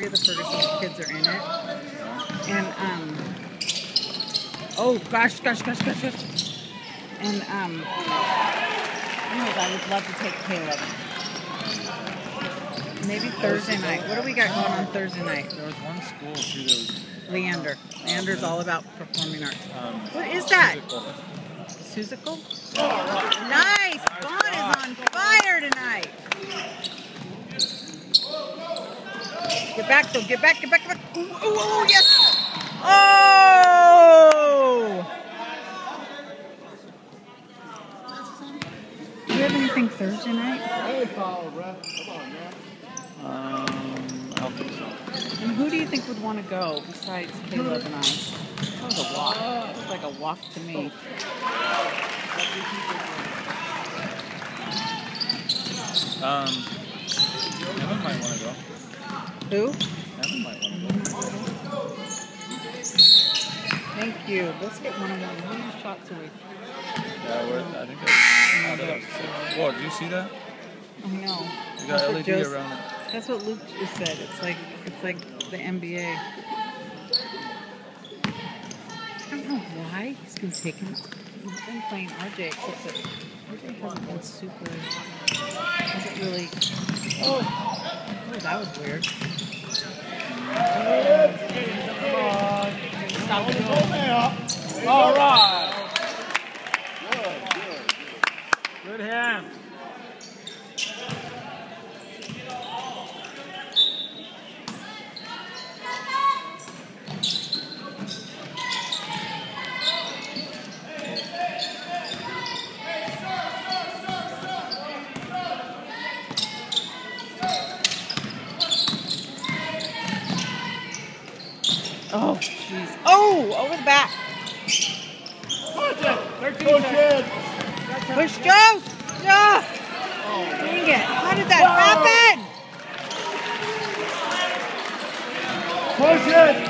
The Ferguson kids are in it, and oh gosh, and anyways, I would love to take Caleb. Maybe Thursday night. What do we got going on Thursday night? There was one school through those. Leander. Leander's all about performing arts. What is that? Susical? Nice! Vaughn is on fire tonight. Get back, though. Get back. Ooh, yes! Oh! Do you have anything Thursday night? I don't think so. And who do you think would want to go besides Caleb and I? That was a walk. It was like a walk to me. Evan might want to go. Who? Evan might want to go. Thank you. Let's get one-on-one. How many shots are we? Yeah, I think that's 6. Whoa, did you see that? I know. You got LED around it. That's what Luke just said. It's like the NBA. I don't know why he's been taking. He's been playing RJ, except that RJ hasn't been super. Hasn't really. Oh, that was weird. Come on. Stop it. All right. Good hand. Oh, jeez. Oh, over the back. Push Joe. Yeah. Dang it. How did that happen? Push it.